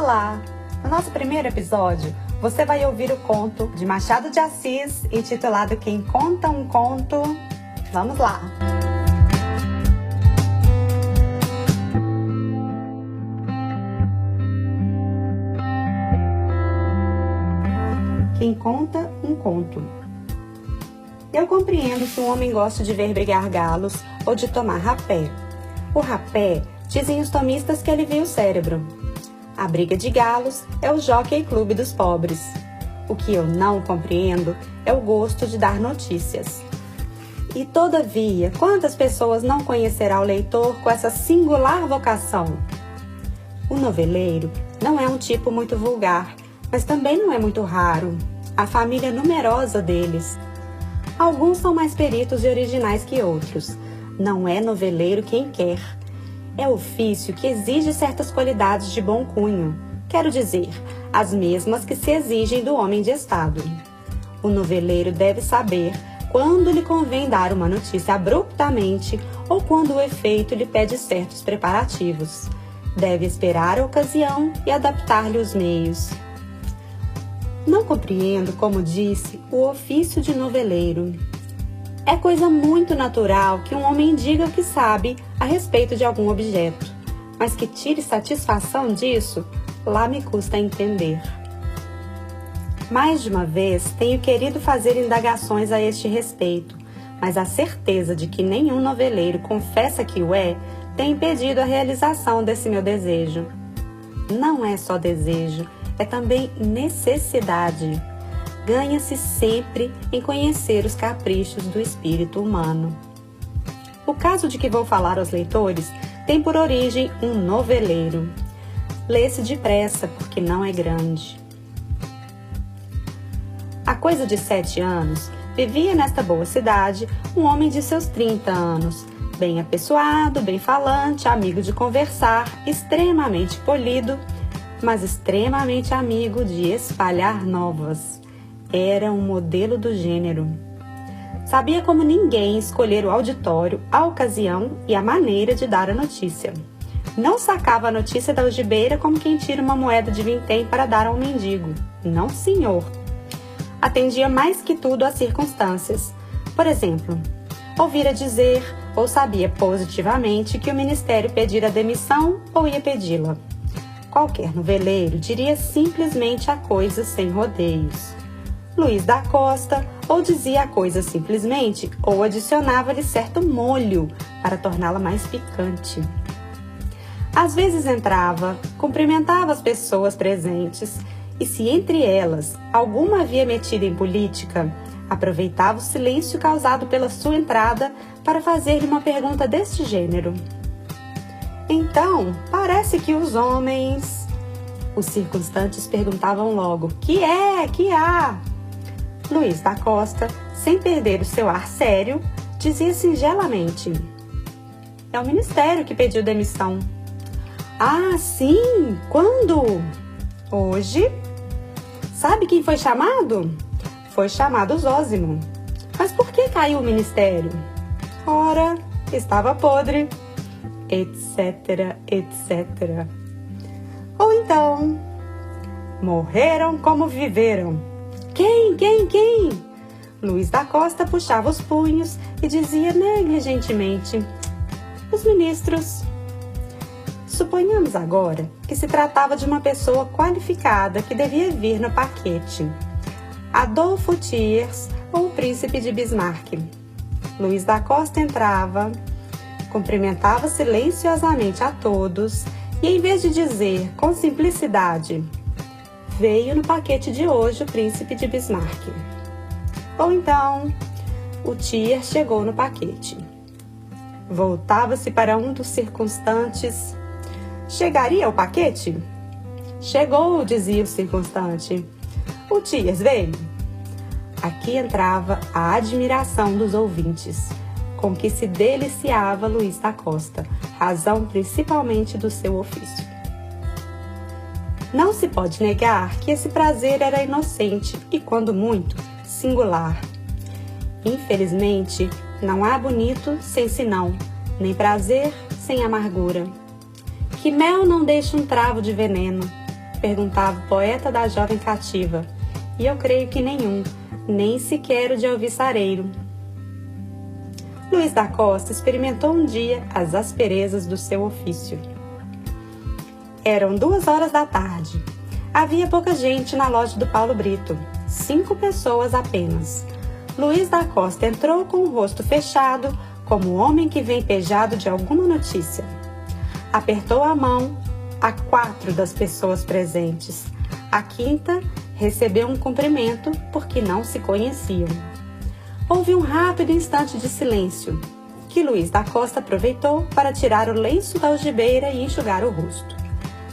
Olá! No nosso primeiro episódio, você vai ouvir o conto de Machado de Assis, intitulado Quem Conta um Conto. Vamos lá! Quem conta um conto. Eu compreendo que um homem goste de ver brigar galos ou de tomar rapé. O rapé, dizem os tomistas, que alivia o cérebro. A briga de galos é o Jockey Club dos pobres. O que eu não compreendo é o gosto de dar notícias. E todavia, quantas pessoas não conhecerá o leitor com essa singular vocação? O noveleiro não é um tipo muito vulgar, mas também não é muito raro. A família é numerosa deles. Alguns são mais peritos e originais que outros. Não é noveleiro quem quer. É ofício que exige certas qualidades de bom cunho. Quero dizer, as mesmas que se exigem do homem de estado. O noveleiro deve saber quando lhe convém dar uma notícia abruptamente ou quando o efeito lhe pede certos preparativos. Deve esperar a ocasião e adaptar-lhe os meios. Não compreendo, como disse, o ofício de noveleiro. É coisa muito natural que um homem diga o que sabe a respeito de algum objeto, mas que tire satisfação disso, lá me custa entender. Mais de uma vez tenho querido fazer indagações a este respeito, mas a certeza de que nenhum noveleiro confessa que o é, tem impedido a realização desse meu desejo. Não é só desejo, é também necessidade. Ganha-se sempre em conhecer os caprichos do espírito humano. O caso de que vou falar aos leitores tem por origem um noveleiro. Lê-se depressa, porque não é grande. Há coisa de 7 anos, vivia nesta boa cidade um homem de seus 30 anos, bem apessoado, bem falante, amigo de conversar, extremamente polido, mas extremamente amigo de espalhar novas. Era um modelo do gênero. Sabia como ninguém escolher o auditório, a ocasião e a maneira de dar a notícia. Não sacava a notícia da algibeira como quem tira uma moeda de vintém para dar a um mendigo. Não, senhor. Atendia mais que tudo às circunstâncias. Por exemplo, ouvira dizer ou sabia positivamente que o ministério pedira demissão ou ia pedi-la. Qualquer noveleiro diria simplesmente a coisa sem rodeios. Luís da Costa ou dizia a coisa simplesmente ou adicionava-lhe certo molho para torná-la mais picante. Às vezes entrava, cumprimentava as pessoas presentes e, se entre elas alguma havia metido em política, aproveitava o silêncio causado pela sua entrada para fazer-lhe uma pergunta deste gênero. Então, parece que os homens... Os circunstantes perguntavam logo, que há? Luís da Costa, sem perder o seu ar sério, dizia singelamente, é o ministério que pediu demissão. Ah, sim? Quando? Hoje. Sabe quem foi chamado? Foi chamado Zósimo. Mas por que caiu o ministério? Ora, estava podre, etc, etc. Ou então, morreram como viveram. Quem? Luís da Costa puxava os punhos e dizia negligentemente, os ministros. Suponhamos agora que se tratava de uma pessoa qualificada que devia vir no paquete. Adolfo Thiers ou o príncipe de Bismarck. Luís da Costa entrava, cumprimentava silenciosamente a todos e, em vez de dizer com simplicidade, veio no paquete de hoje o príncipe de Bismarck. Ou então, o Thiers chegou no paquete. Voltava-se para um dos circunstantes. Chegaria o paquete? Chegou, dizia o circunstante. O Thiers veio. Aqui entrava a admiração dos ouvintes, com que se deliciava Luís da Costa, razão principalmente do seu ofício. Não se pode negar que esse prazer era inocente e, quando muito, singular. Infelizmente, não há bonito sem senão, nem prazer sem amargura. Que mel não deixa um travo de veneno, perguntava o poeta da jovem cativa. E eu creio que nenhum, nem sequer o de alviçareiro. Luís da Costa experimentou um dia as asperezas do seu ofício. Eram 2h da tarde. Havia pouca gente na loja do Paulo Brito, 5 pessoas apenas. Luís da Costa entrou com o rosto fechado, como homem que vem pejado de alguma notícia. Apertou a mão a 4 das pessoas presentes. A 5ª recebeu um cumprimento porque não se conheciam. Houve um rápido instante de silêncio, que Luís da Costa aproveitou para tirar o lenço da algibeira e enxugar o rosto.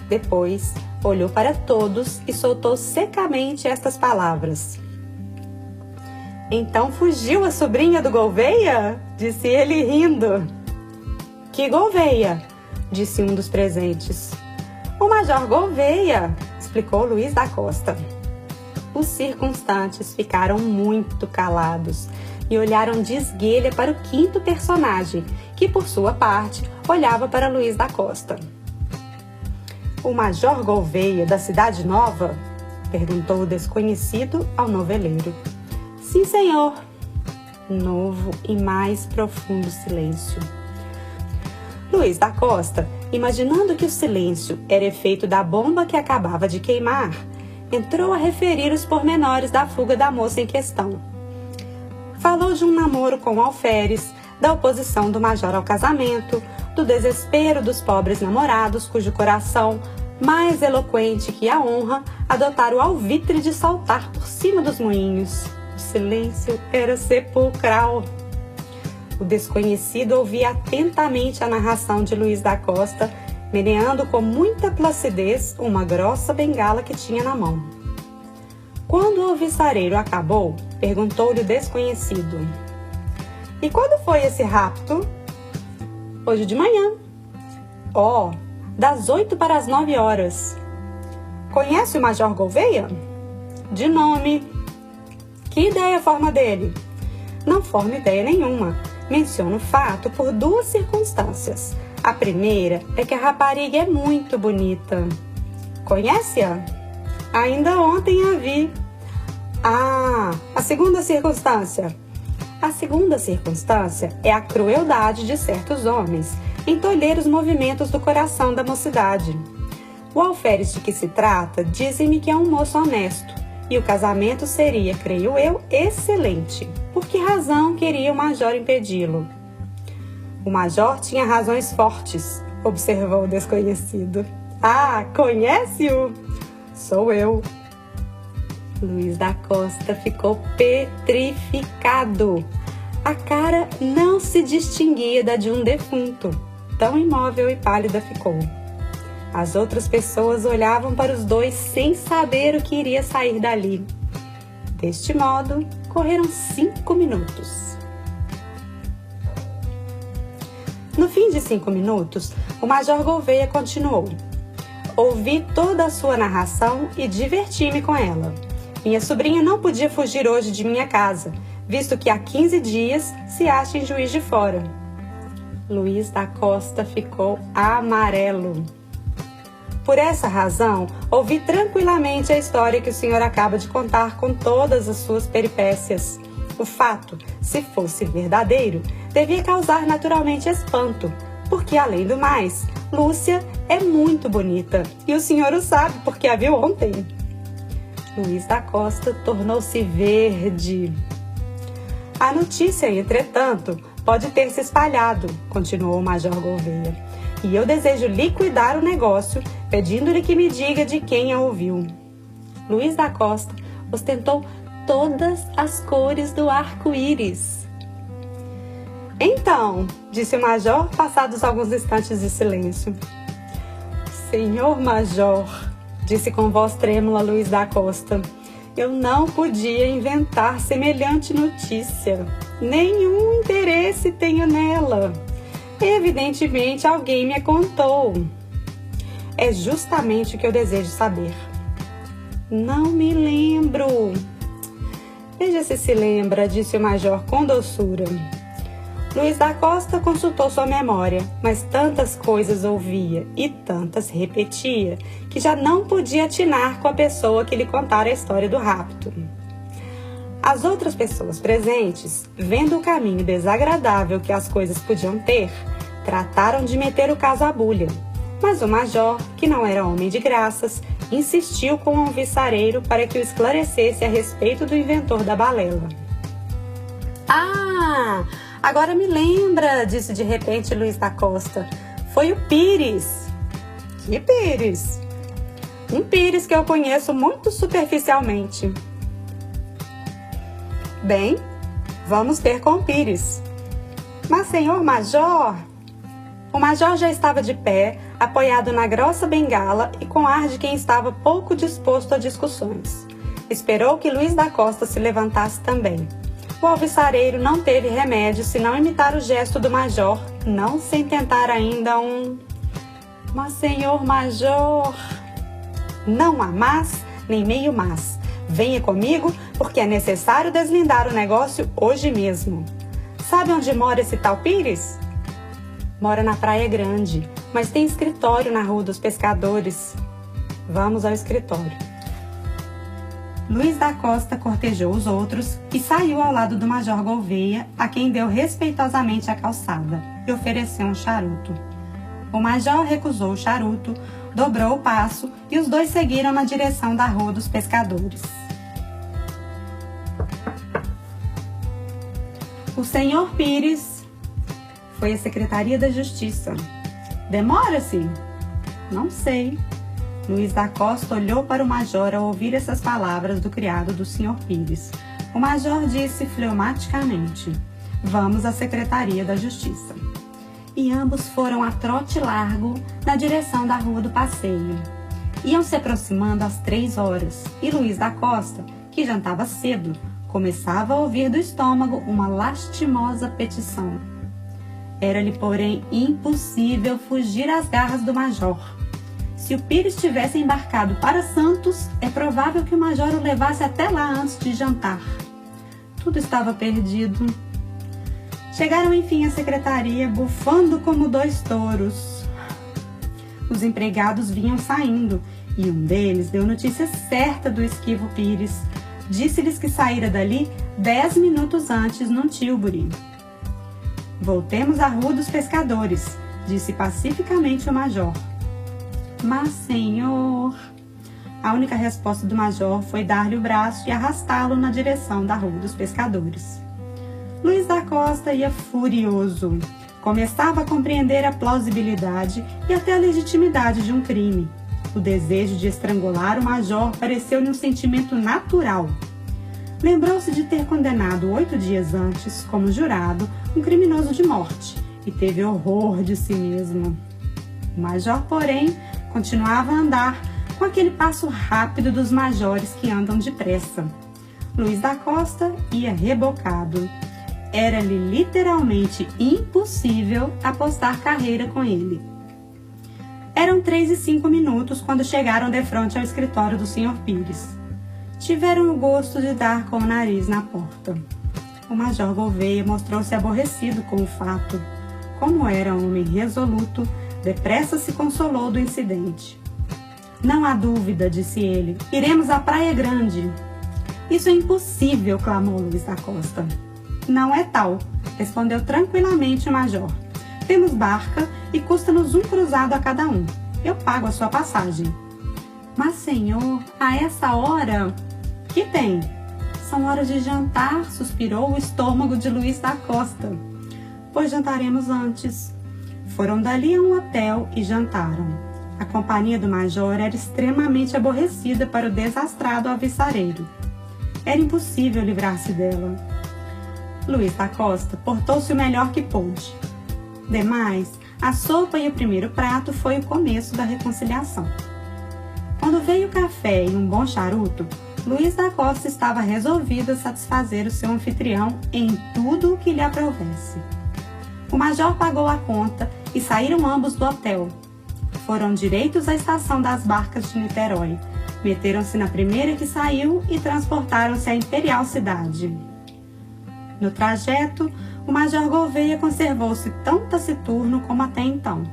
Depois, olhou para todos e soltou secamente estas palavras. Então fugiu a sobrinha do Gouveia? Disse ele rindo. Que Gouveia? Disse um dos presentes. O Major Gouveia, explicou Luís da Costa. Os circunstantes ficaram muito calados e olharam de esguelha para o 5º personagem, que por sua parte olhava para Luís da Costa. O Major Gouveia da Cidade Nova? Perguntou o desconhecido ao noveleiro. Sim, senhor. Novo e mais profundo silêncio. Luís da Costa, imaginando que o silêncio era efeito da bomba que acabava de queimar, entrou a referir os pormenores da fuga da moça em questão. Falou de um namoro com o alferes, da oposição do major ao casamento, do desespero dos pobres namorados cujo coração, mais eloquente que a honra, adotaram o alvitre de saltar por cima dos moinhos. O silêncio era sepulcral. O desconhecido ouvia atentamente a narração de Luís da Costa, meneando com muita placidez uma grossa bengala que tinha na mão. Quando o alviçareiro acabou, perguntou-lhe o desconhecido. E quando foi esse rapto? Hoje de manhã. Oh, das 8 para as 9 horas. Conhece o Major Gouveia? De nome. Que ideia forma dele? Não forma ideia nenhuma. Menciono o fato por 2 circunstâncias. A primeira é que a rapariga é muito bonita. Conhece-a? Ainda ontem a vi. Ah, a segunda circunstância. A segunda circunstância é a crueldade de certos homens em tolher os movimentos do coração da mocidade. O alferes de que se trata dizem-me que é um moço honesto, e o casamento seria, creio eu, excelente. Por que razão queria o major impedi-lo? O major tinha razões fortes, observou o desconhecido. Ah, conhece-o? Sou eu. Luís da Costa ficou petrificado. A cara não se distinguia da de um defunto. Tão imóvel e pálida ficou. As outras pessoas olhavam para os dois sem saber o que iria sair dali. Deste modo, correram 5 minutos. No fim de 5 minutos, o Major Gouveia continuou. Ouvi toda a sua narração e diverti-me com ela. Minha sobrinha não podia fugir hoje de minha casa, visto que há 15 dias se acha em Juiz de Fora. Luís da Costa ficou amarelo. Por essa razão, ouvi tranquilamente a história que o senhor acaba de contar com todas as suas peripécias. O fato, se fosse verdadeiro, devia causar naturalmente espanto, porque, além do mais, Lúcia é muito bonita, e o senhor o sabe porque a viu ontem. Luís da Costa tornou-se verde. A notícia, entretanto, pode ter se espalhado, continuou o Major Gouveia, e eu desejo liquidar o negócio, pedindo-lhe que me diga de quem a ouviu. Luís da Costa ostentou todas as cores do arco-íris. Então, disse o Major, passados alguns instantes de silêncio. Senhor Major, disse com voz trêmula Luís da Costa, eu não podia inventar semelhante notícia. Nenhum interesse tenho nela. Evidentemente, alguém me contou. É justamente o que eu desejo saber. Não me lembro. Veja se lembra, disse o Major com doçura. Luiz da Costa consultou sua memória, mas tantas coisas ouvia e tantas repetia que já não podia atinar com a pessoa que lhe contara a história do rapto. As outras pessoas presentes, vendo o caminho desagradável que as coisas podiam ter, trataram de meter o caso à bulha. Mas o major, que não era homem de graças, insistiu com o alvissareiro para que o esclarecesse a respeito do inventor da balela. "Ah, agora me lembra", disse de repente Luiz da Costa. "Foi o Pires." "Que Pires?" "Um Pires que eu conheço muito superficialmente." "Bem, vamos ter com o Pires." "Mas, senhor major..." O major já estava de pé, apoiado na grossa bengala e com ar de quem estava pouco disposto a discussões. Esperou que Luiz da Costa se levantasse também. O alvissareiro não teve remédio senão imitar o gesto do major, não sem tentar ainda um... "Mas, senhor major..." "Não há mas, nem meio mas. Venha comigo, porque é necessário deslindar o negócio hoje mesmo." "Sabe onde mora esse tal Pires?" "Mora na Praia Grande, mas tem escritório na Rua dos Pescadores." "Vamos ao escritório." Luiz da Costa cortejou os outros e saiu ao lado do Major Gouveia, a quem deu respeitosamente a calçada e ofereceu um charuto. O major recusou o charuto, dobrou o passo e os dois seguiram na direção da Rua dos Pescadores. "O senhor Pires..." "Foi à Secretaria da Justiça." "Demora-se?" "Não sei." Luiz da Costa olhou para o major ao ouvir essas palavras do criado do Sr. Pires. O major disse fleumaticamente: "Vamos à Secretaria da Justiça." E ambos foram a trote largo na direção da Rua do Passeio. Iam se aproximando às 3h e Luiz da Costa, que jantava cedo, começava a ouvir do estômago uma lastimosa petição. Era-lhe, porém, impossível fugir às garras do major. Se o Pires tivesse embarcado para Santos, é provável que o major o levasse até lá antes de jantar. Tudo estava perdido. Chegaram enfim à secretaria, bufando como 2 touros. Os empregados vinham saindo, e um deles deu notícia certa do esquivo Pires. Disse-lhes que saíra dali 10 minutos antes num tílburi. "Voltemos à Rua dos Pescadores", disse pacificamente o major. "Mas, senhor..." A única resposta do major foi dar-lhe o braço e arrastá-lo na direção da Rua dos Pescadores. Luiz da Costa ia furioso. Começava a compreender a plausibilidade e até a legitimidade de um crime. O desejo de estrangular o major pareceu-lhe um sentimento natural. Lembrou-se de ter condenado 8 dias antes, como jurado, um criminoso de morte, e teve horror de si mesmo. O major, porém, continuava a andar com aquele passo rápido dos majores que andam depressa. Luiz da Costa ia rebocado. Era-lhe literalmente impossível apostar carreira com ele. Eram 3h05 quando chegaram defronte ao escritório do Sr. Pires. Tiveram o gosto de dar com o nariz na porta. O major Gouveia mostrou-se aborrecido com o fato. Como era um homem resoluto, depressa se consolou do incidente. "Não há dúvida", disse ele. "Iremos à Praia Grande." "Isso é impossível", clamou Luiz da Costa. "Não é tal", respondeu tranquilamente o major. "Temos barca e custa-nos um cruzado a cada um. Eu pago a sua passagem." "Mas, senhor, a essa hora..." "Que tem?" "São horas de jantar", suspirou o estômago de Luiz da Costa. "Pois jantaremos antes." Foram dali a um hotel e jantaram. A companhia do major era extremamente aborrecida para o desastrado alvissareiro. Era impossível livrar-se dela. Luiz da Costa portou-se o melhor que pôde. Demais, a sopa e o primeiro prato foi o começo da reconciliação. Quando veio o café e um bom charuto, Luiz da Costa estava resolvido a satisfazer o seu anfitrião em tudo o que lhe aprovesse. O major pagou a conta e saíram ambos do hotel. Foram direitos à estação das barcas de Niterói, meteram-se na primeira que saiu e transportaram-se à Imperial Cidade. No trajeto, O Major Gouveia conservou-se tão taciturno como até então.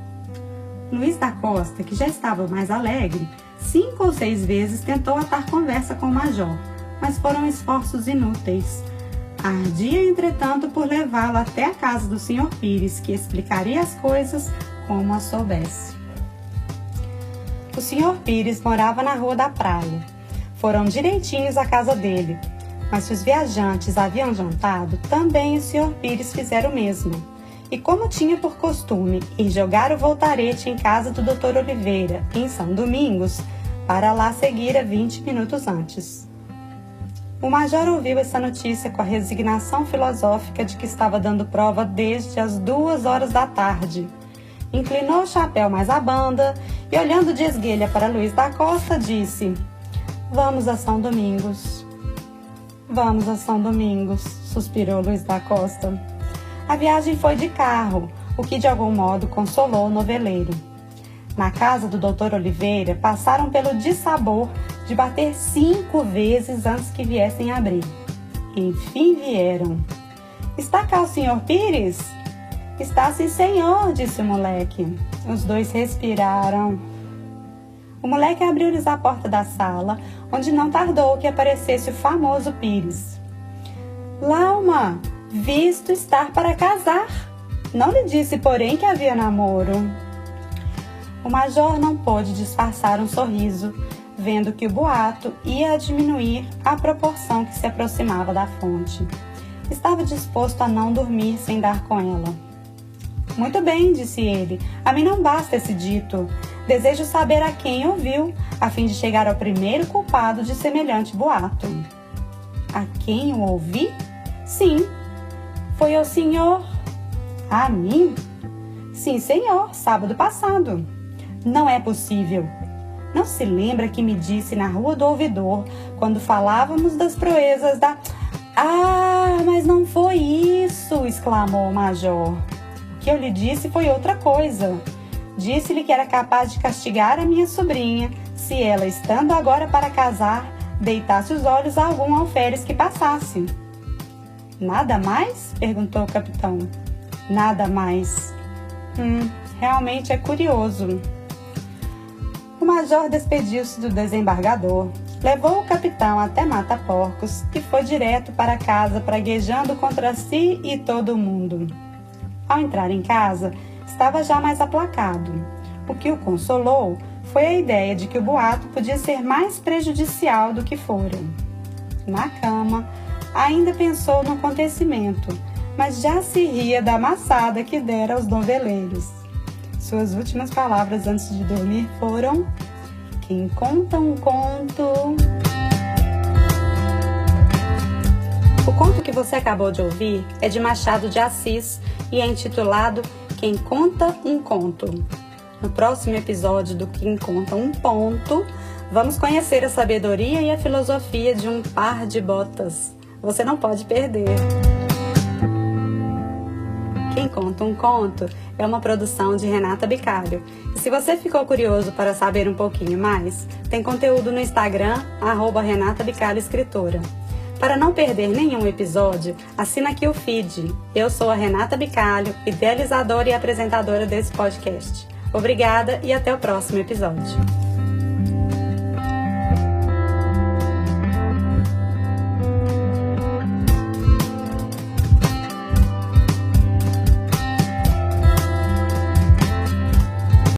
Luiz da Costa, que já estava mais alegre, 5 ou 6 vezes tentou atar conversa com o Major, mas foram esforços inúteis. Ardia, entretanto, por levá-lo até a casa do Sr. Pires, que explicaria as coisas como as soubesse. O Sr. Pires morava na Rua da Praia. Foram direitinhos à casa dele, mas se os viajantes haviam jantado, também o Sr. Pires fizera o mesmo. E como tinha por costume ir jogar o voltarete em casa do Dr. Oliveira, em São Domingos, para lá seguir 20 minutos antes. O Major ouviu essa notícia com a resignação filosófica de que estava dando prova desde as 2 horas da tarde. Inclinou o chapéu mais à banda e, olhando de esguelha para Luiz da Costa, disse: "Vamos a São Domingos." "Vamos a São Domingos", suspirou Luiz da Costa. A viagem foi de carro, o que de algum modo consolou o noveleiro. Na casa do Dr. Oliveira, passaram pelo dissabor de bater 5 vezes antes que viessem abrir. Enfim vieram. "Está cá o Sr. Pires?" "Está sim, senhor", disse o moleque. Os dois respiraram. O moleque abriu-lhes a porta da sala, onde não tardou que aparecesse o famoso Pires. "Lauma, visto estar para casar. Não lhe disse, porém, que havia namoro." O Major não pôde disfarçar um sorriso, vendo que o boato ia diminuir à proporção que se aproximava da fonte. Estava disposto a não dormir sem dar com ela. "Muito bem", disse ele, "a mim não basta esse dito. Desejo saber a quem ouviu, a fim de chegar ao primeiro culpado de semelhante boato." "A quem o ouvi?" "Sim." "Foi ao senhor?" "A mim?" "Sim, senhor, sábado passado." "Não é possível. Não se lembra que me disse na Rua do Ouvidor, quando falávamos das proezas da..." "Ah, mas não foi isso!" exclamou o Major. "O que eu lhe disse foi outra coisa. Disse-lhe que era capaz de castigar a minha sobrinha, se ela, estando agora para casar, deitasse os olhos a algum alferes que passasse." "Nada mais?" perguntou o capitão. "Nada mais." Realmente é curioso." O Major despediu-se do desembargador, levou o capitão até Mata Porcos e foi direto para casa, praguejando contra si e todo mundo. Ao entrar em casa, estava já mais aplacado. O que o consolou foi a ideia de que o boato podia ser mais prejudicial do que fora. Na cama, ainda pensou no acontecimento, mas já se ria da amassada que dera aos noveleiros. Suas últimas palavras antes de dormir foram: "Quem conta um conto..." O conto que você acabou de ouvir é de Machado de Assis e é intitulado Quem Conta um Conto. No próximo episódio do Quem Conta um Ponto, vamos conhecer a sabedoria e a filosofia de um par de botas. Você não pode perder. Quem Conta um Conto é uma produção de Renata Bicalho. E se você ficou curioso para saber um pouquinho mais, tem conteúdo no Instagram, @RenataBicalhoEscritora. Para não perder nenhum episódio, assina aqui o feed. Eu sou a Renata Bicalho, idealizadora e apresentadora desse podcast. Obrigada e até o próximo episódio.